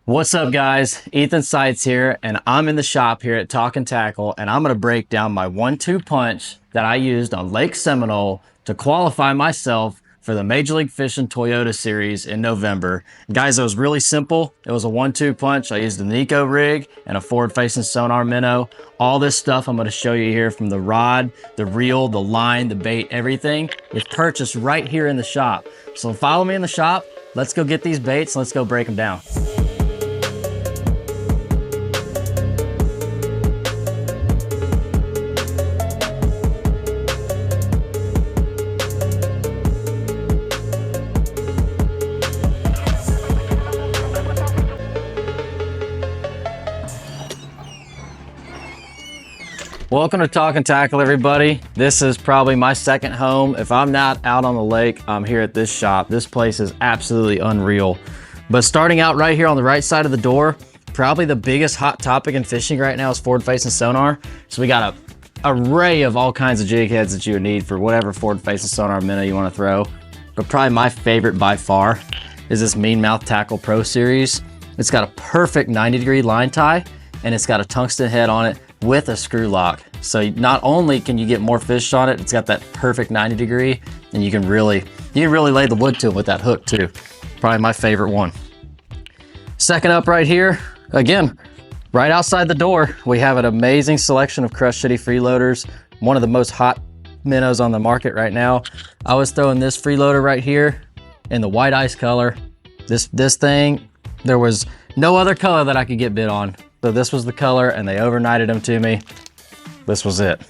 What's up guys, Ethan Seitz here, and I'm in the shop here at Talkin Tackle, and I'm gonna break down my 1-2 punch that I used on Lake Seminole to qualify myself for the Major League Fishing Toyota Series in November. Guys, it was really simple. It was a 1-2 punch. I used a Neko Rig and a forward-facing sonar minnow. All this stuff I'm gonna show you here, from the rod, the reel, the line, the bait, everything is purchased right here in the shop. So follow me in the shop. Let's go get these baits. Let's go break them down. Welcome to Talkin Tackle, everybody. This is probably my second home. If I'm not out on the lake, I'm here at this shop. This place is absolutely unreal. But starting out right here on the right side of the door, probably the biggest hot topic in fishing right now is forward-facing sonar. So we got an array of all kinds of jig heads that you would need for whatever forward-facing sonar minnow you want to throw. But probably my favorite by far is this Mean Mouth Tackle Pro Series. It's got a perfect 90-degree line tie, and it's got a tungsten head on it with a screw lock. So not only can you get more fish on it, it's got that perfect 90 degree, and you can really lay the wood to it with that hook too. Probably my favorite one. Second up right here, again, right outside the door, we have an amazing selection of Crush City freeloaders. One of the most hot minnows on the market right now. I was throwing this freeloader right here in the white ice color. This thing, there was no other color that I could get bid on. So this was the color, and they overnighted them to me. This was it.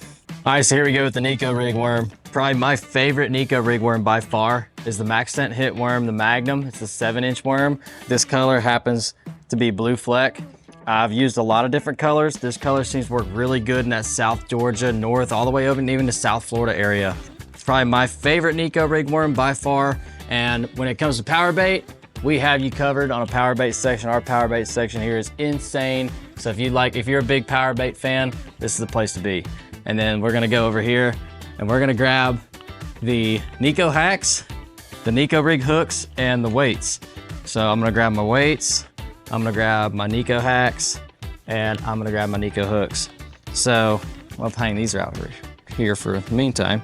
All right, so here we go with the Neko Rig worm. Probably my favorite Neko Rig worm by far is the Maxscent hit worm, the Magnum. It's a 7-inch worm. This color happens to be blue Fleck. I've used a lot of different colors. This color seems to work really good in that South Georgia, north, all the way over and even to South Florida area. It's probably my favorite Neko Rig worm by far. And when it comes to Powerbait, we have you covered on a Powerbait section. Our Powerbait section here is insane. So if you're a big Powerbait fan, this is the place to be. And then we're gonna go over here and we're gonna grab the Neko hacks, the Neko Rig hooks, and the weights. So I'm gonna grab my weights, I'm gonna grab my Neko hacks, and I'm gonna grab my Neko hooks. So I'll hang these out here for the meantime.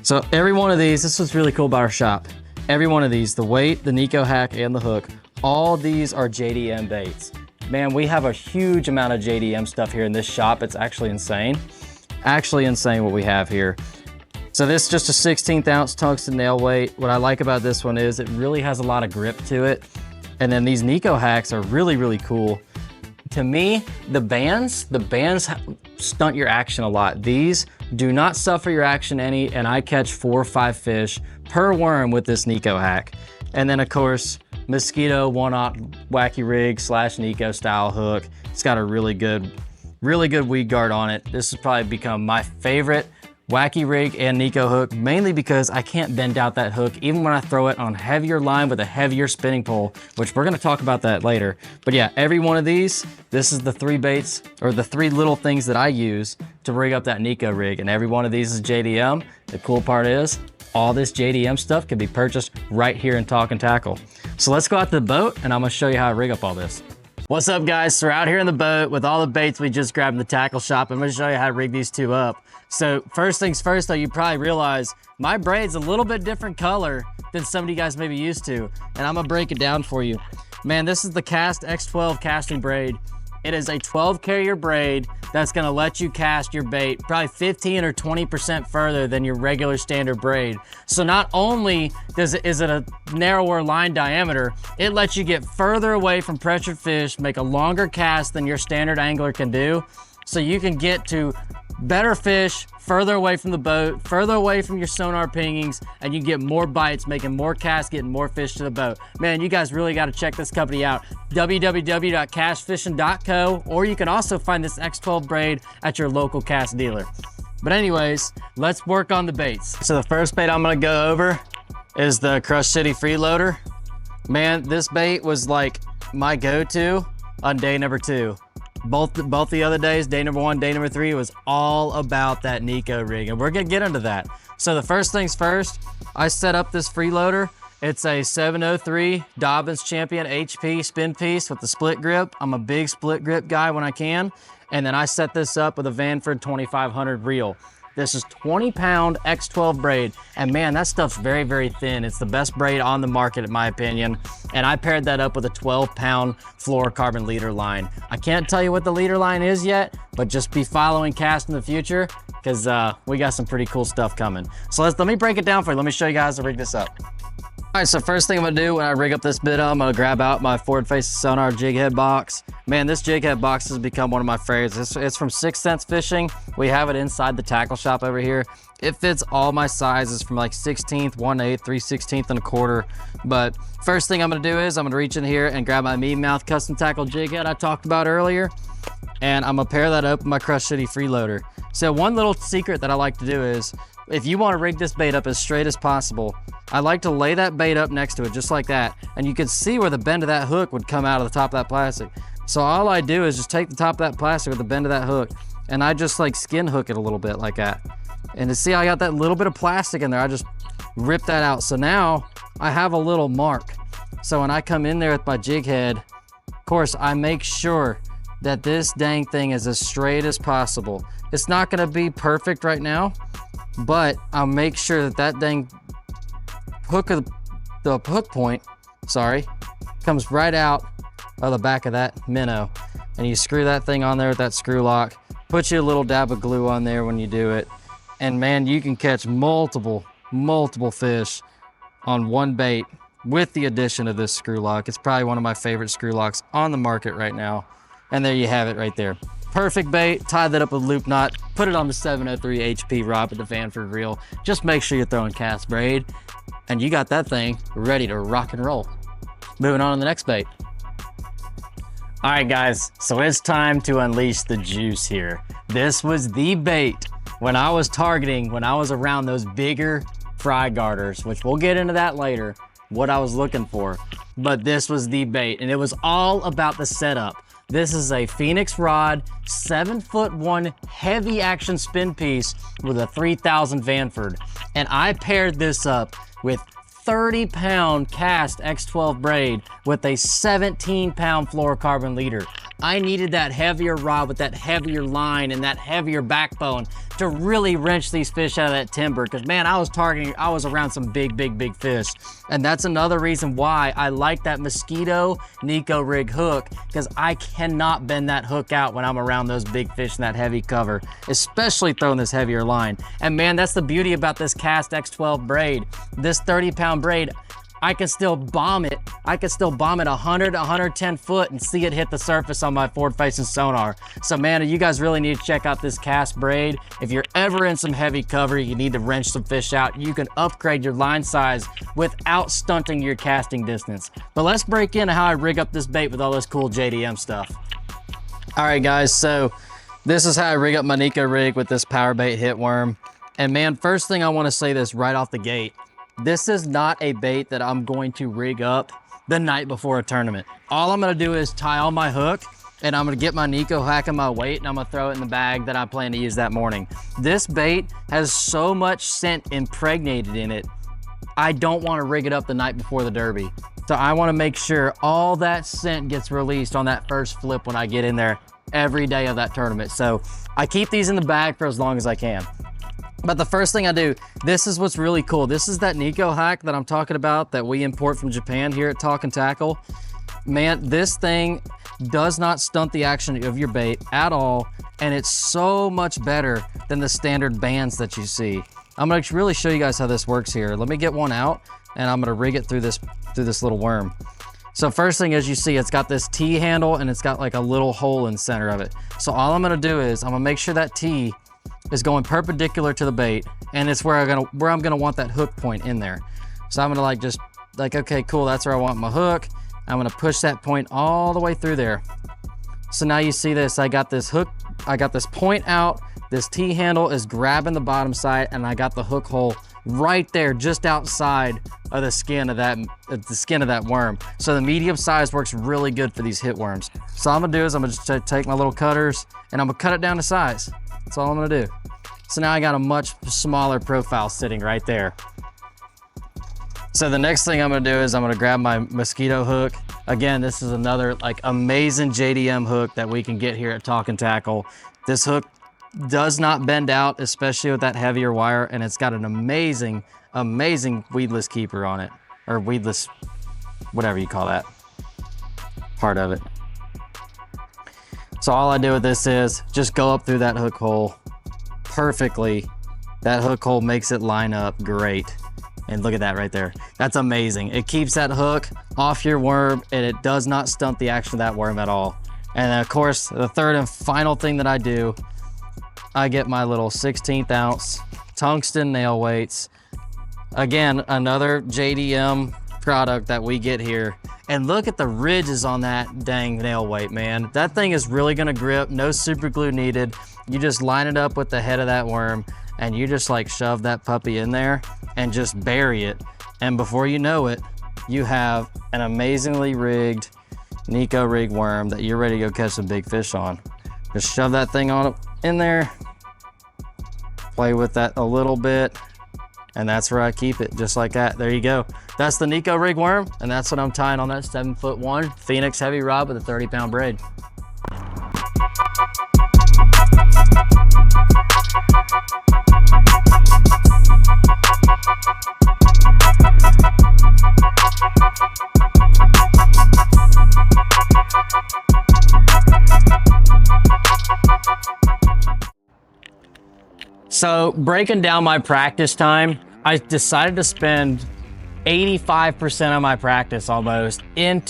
So every one of these, this was really cool about our shop. Every one of these, the weight, the Neko hack, and the hook, all these are JDM baits. Man, we have a huge amount of JDM stuff here in this shop. It's actually insane. Actually insane what we have here. So this is just a 16th ounce tungsten nail weight. What I like about this one is it really has a lot of grip to it. And then these Neko hacks are really, really cool. To me, the bands stunt your action a lot. These do not suffer your action any, and I catch 4 or 5 fish per worm with this Neko hack. And then of course, Mosquito 1/0 Wacky Rig / Neko style hook. It's got a really good weed guard on it. This has probably become my favorite Wacky Rig and Neko hook, mainly because I can't bend out that hook even when I throw it on heavier line with a heavier spinning pole, which we're gonna talk about that later. But yeah, every one of these, this is the 3 baits, or the 3 little things that I use to rig up that Neko Rig, and every one of these is JDM. The cool part is, all this JDM stuff can be purchased right here in Talkin Tackle. So let's go out to the boat, and I'm gonna show you how I rig up all this. What's up guys? So we're out here in the boat with all the baits we just grabbed in the tackle shop. I'm gonna show you how to rig these 2 up. So first things first though, you probably realize my braid's a little bit different color than some of you guys may be used to. And I'm gonna break it down for you. Man, this is the Cast X12 casting braid. It is a 12 carrier braid that's gonna let you cast your bait probably 15 or 20% further than your regular standard braid. So not only is it a narrower line diameter, it lets you get further away from pressured fish, make a longer cast than your standard angler can do. So you can get to better fish, further away from the boat, further away from your sonar pingings, and you get more bites, making more casts, getting more fish to the boat. Man, you guys really got to check this company out. www.castfishing.co, or you can also find this X12 braid at your local cast dealer. But anyways, let's work on the baits. So the first bait I'm gonna go over is the Crush City freeloader. Man, this bait was like my go-to on day number 2. Both the other days, day number 1, day number 3, was all about that Neko Rig, and we're gonna get into that. So the first things first, I set up this freeloader It's a 703 Dobyns Champion HP spin piece with the split grip. I'm a big split grip guy when I can. And then I set this up with a Vanford 2500 reel. This is 20-pound X12 braid. And man, that stuff's very, very thin. It's the best braid on the market in my opinion. And I paired that up with a 12-pound fluorocarbon leader line. I can't tell you what the leader line is yet, but just be following Cast in the future because we got some pretty cool stuff coming. So let me break it down for you. Let me show you guys how to rig this up. All right, so first thing I'm gonna do when I rig up this bit, I'm gonna grab out my forward-facing sonar jig head box. Man, this jig head box has become one of my favorites. It's from 6 Cents Fishing. We have it inside the tackle shop over here. It fits all my sizes from like 16th, 1/8, 3/16 and a quarter. But first thing I'm gonna do is I'm gonna reach in here and grab my meat mouth custom tackle jig head I talked about earlier. And I'm gonna pair that up with my Crush City Freeloader. So one little secret that I like to do is, if you wanna rig this bait up as straight as possible, I like to lay that bait up next to it, just like that. And you can see where the bend of that hook would come out of the top of that plastic. So all I do is just take the top of that plastic with the bend of that hook, and I just like skin hook it a little bit like that. And to see I got that little bit of plastic in there, I just rip that out. So now I have a little mark. So when I come in there with my jig head, of course, I make sure that this dang thing is as straight as possible. It's not gonna be perfect right now, but I'll make sure that that dang hook of the hook point, sorry, comes right out of the back of that minnow. And you screw that thing on there with that screw lock, put you a little dab of glue on there when you do it. And man, you can catch multiple fish on one bait with the addition of this screw lock. It's probably one of my favorite screw locks on the market right now. And there you have it right there. Perfect bait, tie that up with a loop knot, put it on the 703 HP rod with the Vanford reel. Just make sure you're throwing cast braid, and you got that thing ready to rock and roll. Moving on to the next bait. All right, guys, so it's time to unleash the juice here. This was the bait when I was targeting, when I was around those bigger fry garters, which we'll get into that later, what I was looking for. But this was the bait, and it was all about the setup. This is a Phenix rod, 7'1" heavy action spin piece with a 3000 Vanford. And I paired this up with 30-pound cast X12 braid with a 17-pound fluorocarbon leader. I needed that heavier rod with that heavier line and that heavier backbone to really wrench these fish out of that timber. Because man, I was around some big fish. And that's another reason why I like that Mosquito Neko Rig hook, because I cannot bend that hook out when I'm around those big fish in that heavy cover, especially throwing this heavier line. And man, that's the beauty about this cast X12 braid. This 30-pound braid, I can still bomb it. I can still bomb it 100, 110 foot and see it hit the surface on my forward-facing sonar. So man, you guys really need to check out this cast braid. If you're ever in some heavy cover, you need to wrench some fish out, you can upgrade your line size without stunting your casting distance. But let's break into how I rig up this bait with all this cool JDM stuff. All right, guys, so this is how I rig up my Neko Rig with this Powerbait hit worm. And man, first thing I want to say this right off the gate. This is not a bait that I'm going to rig up the night before a tournament. All I'm gonna do is tie on my hook, and I'm gonna get my Neko hack in my weight, and I'm gonna throw it in the bag that I plan to use that morning. This bait has so much scent impregnated in it, I don't wanna rig it up the night before the Derby. So I wanna make sure all that scent gets released on that first flip when I get in there every day of that tournament. So I keep these in the bag for as long as I can. But the first thing I do, this is what's really cool. This is that Neko hack that I'm talking about that we import from Japan here at Talkin Tackle. Man, this thing does not stunt the action of your bait at all, and it's so much better than the standard bands that you see. I'm gonna really show you guys how this works here. Let me get one out, and I'm gonna rig it through this little worm. So first thing, as you see, it's got this T handle, and it's got like a little hole in the center of it. So all I'm gonna do is I'm gonna make sure that T is going perpendicular to the bait, and it's where I'm gonna want that hook point in there. So I'm gonna okay, cool, that's where I want my hook. I'm gonna push that point all the way through there. So now you see this, I got this hook, I got this point out, this T handle is grabbing the bottom side, and I got the hook hole right there, just outside of the skin of that worm. So the medium size works really good for these hit worms. So all I'm gonna do is I'm gonna just take my little cutters, and I'm gonna cut it down to size. That's all I'm gonna do. So now I got a much smaller profile sitting right there. So the next thing I'm gonna do is I'm gonna grab my Mosquito hook. Again, this is another like amazing JDM hook that we can get here at Talkin Tackle. This hook does not bend out, especially with that heavier wire, and it's got an amazing, amazing weedless keeper on it, or weedless, whatever you call that part of it. So all I do with this is just go up through that hook hole perfectly. That hook hole makes it line up great. And look at that right there. That's amazing. It keeps that hook off your worm and it does not stunt the action of that worm at all. And then of course, the third and final thing that I do, I get my little 16th ounce tungsten nail weights. Again, another JDM product that we get here. And look at the ridges on that dang nail weight, man. That thing is really gonna grip, no super glue needed. You just line it up with the head of that worm and you just like shove that puppy in there and just bury it. And before you know it, you have an amazingly rigged Neko Rig worm that you're ready to go catch some big fish on. Just shove that thing on in there, play with that a little bit, and that's where I keep it, just like that. There you go. That's the Neko Rig worm, and that's what I'm tying on that 7'1" Phenix Heavy rod with a 30-pound braid. So breaking down my practice time, I decided to spend 85% of my practice almost in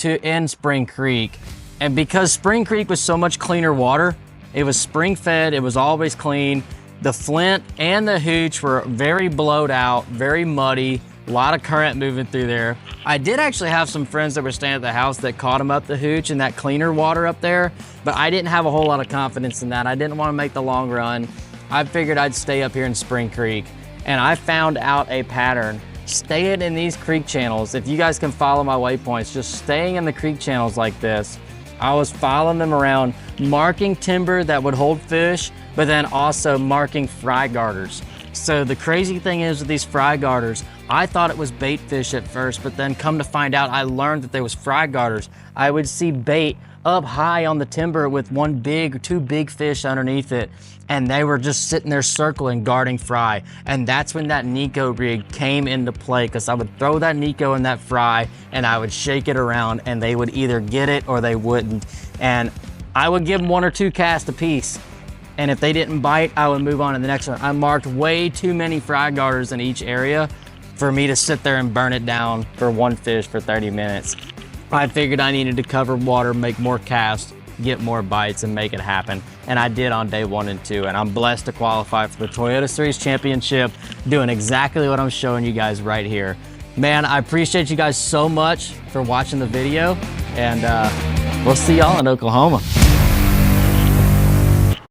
Spring Creek. And because Spring Creek was so much cleaner water, it was spring fed, it was always clean. The flint and the hooch were very blowed out, very muddy, a lot of current moving through there. I did actually have some friends that were staying at the house that caught them up the hooch in that cleaner water up there, but I didn't have a whole lot of confidence in that. I didn't want to make the long run. I figured I'd stay up here in Spring Creek, and I found out a pattern. Staying in these creek channels, if you guys can follow my waypoints, just staying in the creek channels like this, I was following them around, marking timber that would hold fish, but then also marking fry garters. So the crazy thing is with these fry garters, I thought it was bait fish at first, but then come to find out, I learned that they was fry garters. I would see bait up high on the timber with two big fish underneath it, and they were just sitting there circling, guarding fry. And that's when that Neko Rig came into play, because I would throw that Neko in that fry and I would shake it around and they would either get it or they wouldn't. And I would give them 1 or 2 casts a piece. And if they didn't bite, I would move on to the next one. I marked way too many fry garters in each area for me to sit there and burn it down for one fish for 30 minutes. I figured I needed to cover water, make more casts, get more bites, and make it happen. And I did on day 1 and 2. And I'm blessed to qualify for the Toyota Series Championship, doing exactly what I'm showing you guys right here. Man, I appreciate you guys so much for watching the video, and we'll see y'all in Oklahoma.